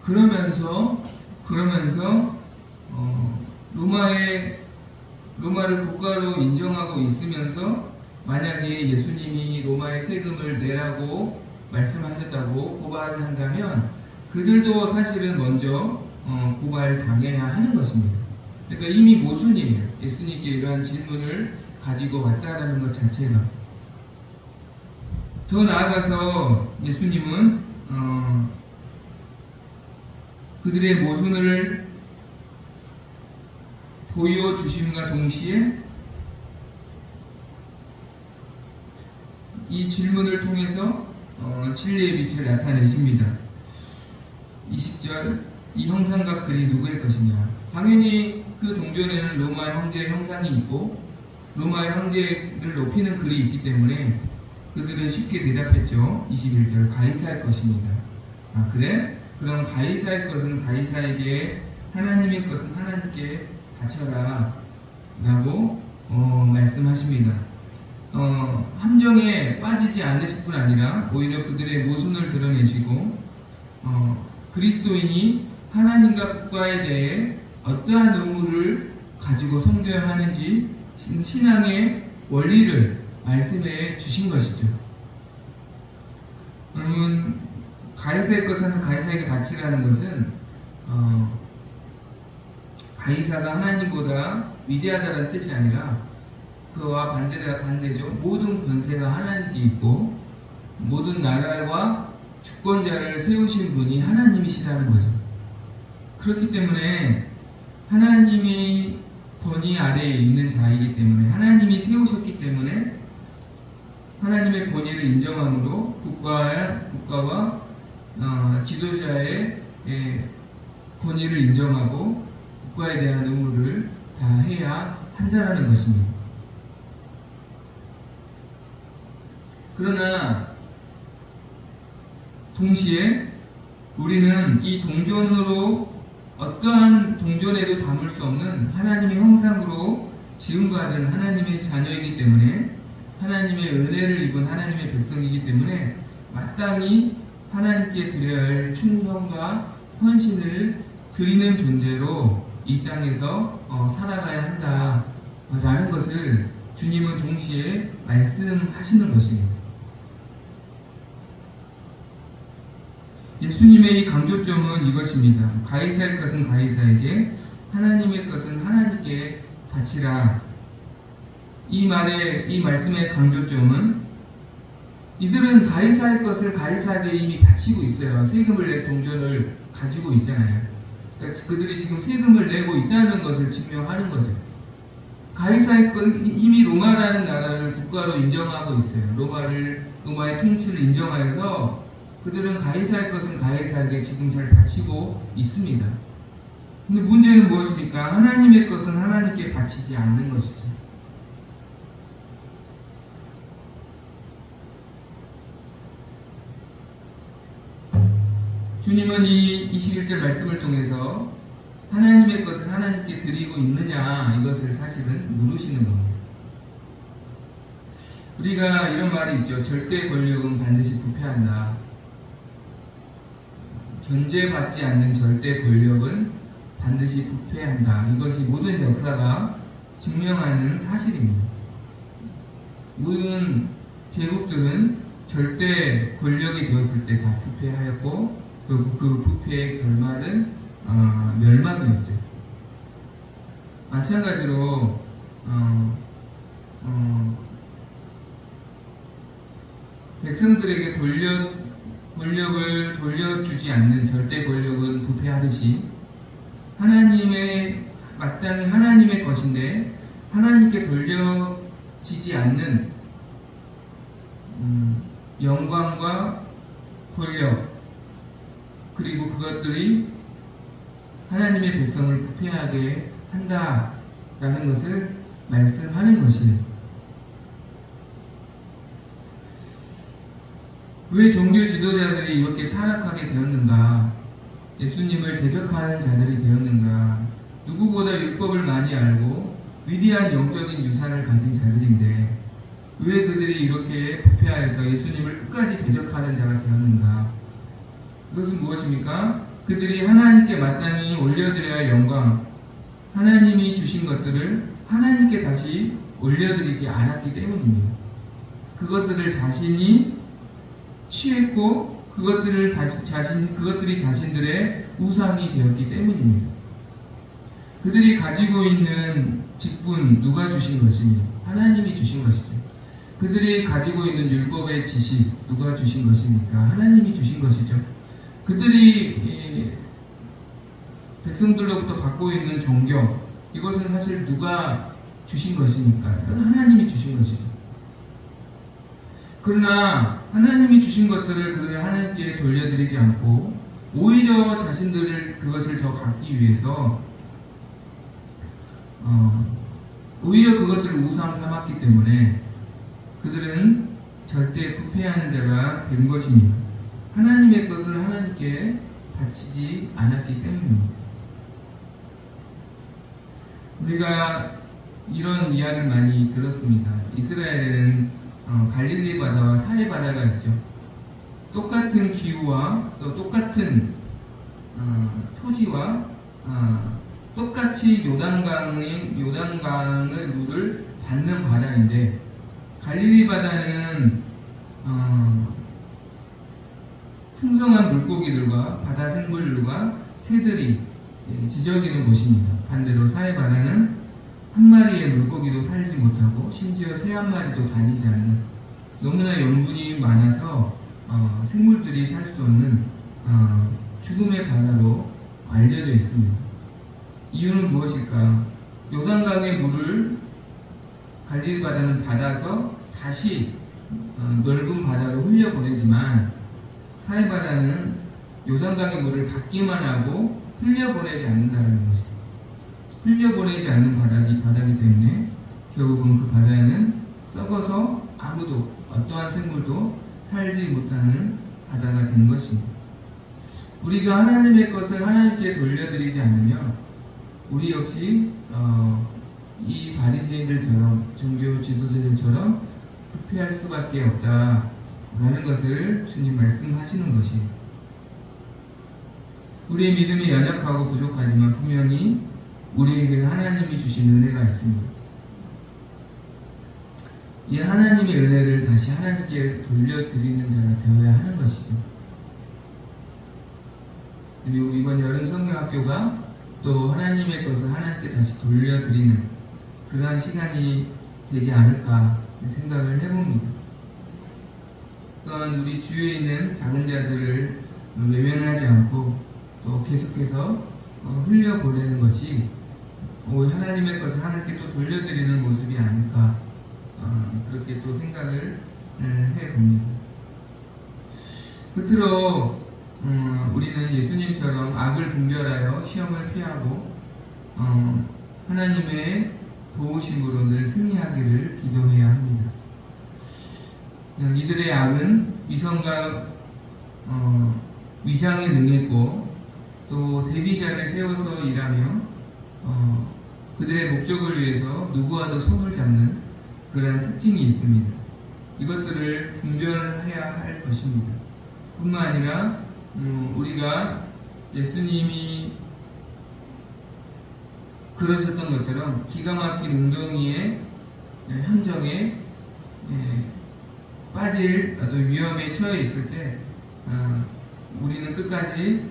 그러면서 로마를 국가로 인정하고 있으면서 만약에 예수님이 로마의 세금을 내라고 말씀하셨다고 고발을 한다면 그들도 사실은 먼저 고발당해야 하는 것입니다. 그러니까 이미 모순이에요. 예수님께 이러한 질문을 가지고 왔다라는 것 자체가. 더 나아가서 예수님은 그들의 모순을 보여주심과 동시에 이 질문을 통해서 진리의 빛을 나타내십니다. 20절, 이 형상과 글이 누구의 것이냐. 당연히 그 동전에는 로마 황제의 형상이 있고 로마의 황제를 높이는 글이 있기 때문에 그들은 쉽게 대답했죠. 21절, 가이사의 것입니다. 아 그래? 그럼 가이사의 것은 가이사에게, 하나님의 것은 하나님께 바쳐라 라고 말씀하십니다. 함정에 빠지지 않으실 뿐 아니라 오히려 그들의 모순을 드러내시고 그리스도인이 하나님과 국가에 대해 어떠한 의무를 가지고 섬겨야 하는지 신앙의 원리를 말씀해 주신 것이죠. 여러분, 가이사의 것은 가이사에게 바치라는 것은 가이사가 하나님보다 위대하다는 뜻이 아니라 그와 반대죠. 모든 권세가 하나님께 있고 모든 나라와 주권자를 세우신 분이 하나님이시라는 거죠. 그렇기 때문에 하나님이 권위 아래에 있는 자이기 때문에, 하나님이 세우셨기 때문에 하나님의 권위를 인정함으로 국가와 지도자의 권위를 인정하고 국가에 대한 의무를 다 해야 한다는 것입니다. 그러나 동시에 우리는 이 동전으로 어떠한 동전에도 담을 수 없는 하나님의 형상으로 지음받은 하나님의 자녀이기 때문에, 하나님의 은혜를 입은 하나님의 백성이기 때문에 마땅히 하나님께 드려야 할 충성과 헌신을 드리는 존재로 이 땅에서 살아가야 한다라는 것을 주님은 동시에 말씀하시는 것입니다. 예수님의 이 강조점은 이것입니다. 가이사의 것은 가이사에게, 하나님의 것은 하나님께 바치라. 이 말씀의 강조점은 이들은 가이사의 것을 가이사에게 이미 바치고 있어요. 세금을 낼 동전을 가지고 있잖아요. 그러니까 그들이 지금 세금을 내고 있다는 것을 증명하는 거죠. 가이사의 것, 이미 로마라는 나라를 국가로 인정하고 있어요. 로마의 통치를 인정하여서 그들은 가이사의 것은 가이사에게 지금 잘 바치고 있습니다. 근데 문제는 무엇입니까? 하나님의 것은 하나님께 바치지 않는 것이죠. 주님은 이 21절 말씀을 통해서 하나님의 것을 하나님께 드리고 있느냐, 이것을 사실은 물으시는 겁니다. 우리가 이런 말이 있죠. 절대 권력은 반드시 부패한다. 견제받지 않는 절대 권력은 반드시 부패한다. 이것이 모든 역사가 증명하는 사실입니다. 모든 제국들은 절대 권력이 되었을 때 다 부패하였고 그 부패의 결말은 멸망이었죠. 마찬가지로 백성들에게 권력을 돌려주지 않는 절대 권력은 부패하듯이 마땅히 하나님의 것인데 하나님께 돌려지지 않는 영광과 권력, 그리고 그것들이 하나님의 백성을 부패하게 한다라는 것을 말씀하는 것이에요. 왜 종교 지도자들이 이렇게 타락하게 되었는가? 예수님을 대적하는 자들이 되었는가? 누구보다 율법을 많이 알고 위대한 영적인 유산을 가진 자들인데 왜 그들이 이렇게 부패하여서 예수님을 끝까지 대적하는 자가 되었는가? 이것은 무엇입니까? 그들이 하나님께 마땅히 올려드려야 할 영광, 하나님이 주신 것들을 하나님께 다시 올려드리지 않았기 때문입니다. 그것들을 자신이 취했고 그것들이 자신들의 우상이 되었기 때문입니다. 그들이 가지고 있는 직분 누가 주신 것이니? 하나님이 주신 것이죠. 그들이 가지고 있는 율법의 지식 누가 주신 것입니까? 하나님이 주신 것이죠. 그들이 백성들로부터 받고 있는 존경, 이것은 사실 누가 주신 것입니까? 하나님이 주신 것이죠. 그러나 하나님이 주신 것들을 그들이 하나님께 돌려드리지 않고 오히려 자신들을 그것을 더 갖기 위해서 오히려 그것들을 우상 삼았기 때문에 그들은 절대 부패하는 자가 된 것입니다. 하나님의 것을 하나님께 바치지 않았기 때문입니다. 우리가 이런 이야기를 많이 들었습니다. 이스라엘에는 갈릴리 바다와 사해 바다가 있죠. 똑같은 기후와 또 똑같은 토지와 똑같이 요단강을 물을 받는 바다인데, 갈릴리 바다는 풍성한 물고기들과 바다 생물들과 새들이 지저귀는 곳입니다. 반대로 사해 바다는 한 마리의 물고기도 살지 못하고 심지어 새 한 마리도 다니지 않는, 너무나 염분이 많아서 생물들이 살 수 없는 죽음의 바다로 알려져 있습니다. 이유는 무엇일까? 요단강의 물을 갈릴리 바다는 받아서 다시 넓은 바다로 흘려보내지만, 사해 바다는 요단강의 물을 받기만 하고 흘려보내지 않는다는 것이죠. 흘려보내지 않는 바다이기 때문에 결국은 그 바다에는 썩어서 아무도, 어떠한 생물도 살지 못하는 바다가 된 것입니다. 우리가 하나님의 것을 하나님께 돌려드리지 않으면 우리 역시 이 바리새인들처럼, 종교 지도자들처럼 부패할 수밖에 없다라는 것을 주님 말씀하시는 것이에요. 우리의 믿음이 연약하고 부족하지만 분명히 우리에게 하나님이 주신 은혜가 있습니다. 이 하나님의 은혜를 다시 하나님께 돌려드리는 자가 되어야 하는 것이죠. 그리고 이번 여름 성경학교가 또 하나님의 것을 하나님께 다시 돌려드리는 그러한 시간이 되지 않을까 생각을 해봅니다. 또한 우리 주위에 있는 작은 자들을 외면하지 않고 또 계속해서 흘려보내는 것이 하나님의 것을 하나님께 또 돌려드리는 모습이 아닐까, 그렇게 또 생각을 해봅니다. 끝으로 우리는 예수님처럼 악을 분별하여 시험을 피하고 하나님의 도우심으로 늘 승리하기를 기도해야 합니다. 이들의 악은 위선과 위장에 능했고 또 대비자를 세워서 일하며 그들의 목적을 위해서 누구와도 손을 잡는 그러한 특징이 있습니다. 이것들을 분별해야 할 것입니다. 뿐만 아니라 우리가 예수님이 그러셨던 것처럼 기가 막힌 웅덩이의 함정에 빠질 어떤 위험에 처해 있을 때 우리는 끝까지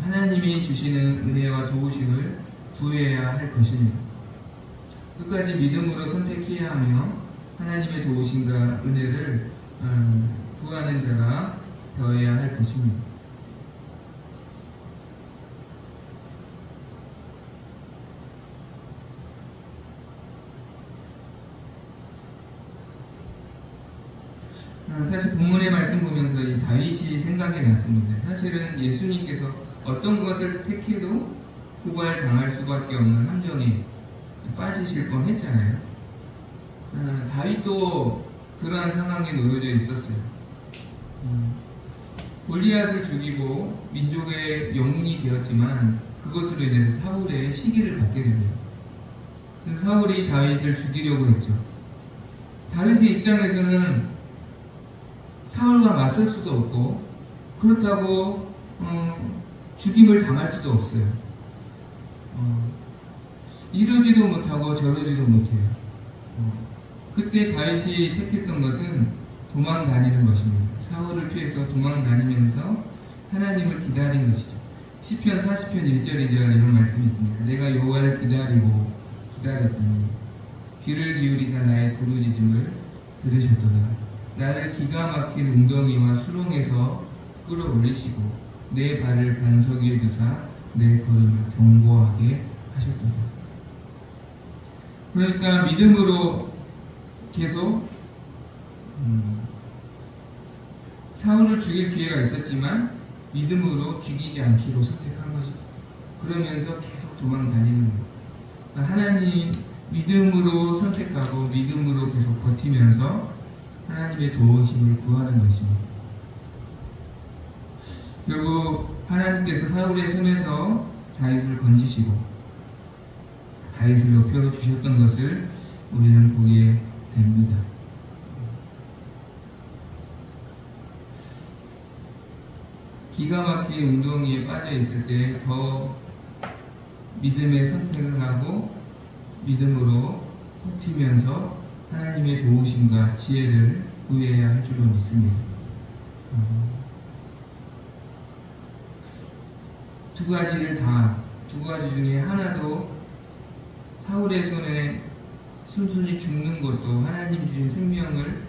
하나님이 주시는 은혜와 도우심을 구해야 할 것입니다. 끝까지 믿음으로 선택해야 하며 하나님의 도우심과 은혜를 구하는 자가 되어야 할 것입니다. 사실 본문의 말씀 보면서 이 다윗이 생각이 났습니다. 사실은 예수님께서 어떤 것을 택해도 고발당할 수밖에 없는 함정에 빠지실 뻔했잖아요. 다윗도 그러한 상황에 놓여져 있었어요. 골리앗을 죽이고 민족의 영웅이 되었지만 그것으로 인해서 사울의 시기를 받게 됩니다. 그래서 사울이 다윗을 죽이려고 했죠. 다윗의 입장에서는 사울과 맞설 수도 없고, 그렇다고 죽임을 당할 수도 없어요. 이러지도 못하고 저러지도 못해요. 그때 다윗이 택했던 것은 도망 다니는 것입니다. 사울을 피해서 도망 다니면서 하나님을 기다린 것이죠. 시편 40편 1절 2절 이런 말씀이 있습니다. 내가 여호와를 기다렸더니 귀를 기울이사 나의 부르짖음을 들으셨도다. 나를 기가 막힌 웅덩이와 수렁에서 끌어올리시고 내 발을 반석 위에 두사 내 걸음을 견고하게 하셨도다. 그러니까 믿음으로 계속 사울을 죽일 기회가 있었지만 믿음으로 죽이지 않기로 선택한 것이죠. 그러면서 계속 도망 다니는 거예요. 하나님 믿음으로 선택하고 믿음으로 계속 버티면서 하나님의 도우심을 구하는 것입니다. 결국 하나님께서 사울의 손에서 다윗을 건지시고 다윗을 높여 주셨던 것을 우리는 보게 됩니다. 기가 막힌 웅덩이에 빠져 있을 때 더 믿음의 선택을 하고 믿음으로 버티면서 하나님의 도우심과 지혜를 구해야 할 줄로 믿습니다. 두 가지 중에 하나도 사울의 손에 순순히 죽는 것도 하나님 주신 생명을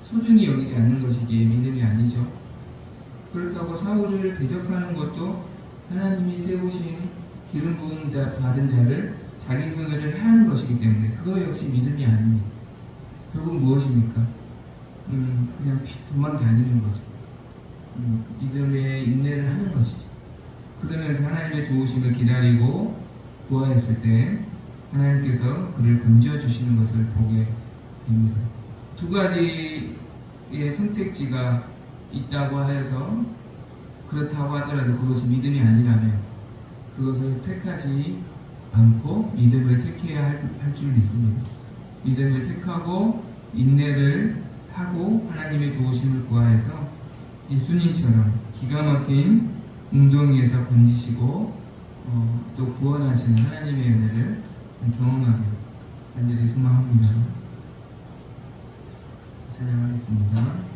소중히 여기지 않는 것이기에 믿음이 아니죠. 그렇다고 사울을 대적하는 것도 하나님이 세우신 기름 부은 받은 자를 자기 손으로 하는 것이기 때문에 그거 역시 믿음이 아닙니다. 결국 무엇입니까? 그냥 도망 다니는 거죠. 믿음의 인내를 하는 것이죠. 그러면서 하나님의 도우심을 기다리고 구하였을 때 하나님께서 그를 건져주시는 것을 보게 됩니다. 두 가지의 선택지가 있다고 해서 그렇다고 하더라도 그것이 믿음이 아니라면 그것을 택하지 않고 믿음을 택해야 할 줄 믿습니다. 믿음을 택하고 인내를 하고 하나님의 도우심을 구하여서 예수님처럼 기가 막힌 웅덩이에서 건지시고 또 구원하시는 하나님의 은혜를 경험하길 간절히 소망합니다. 찬양하겠습니다.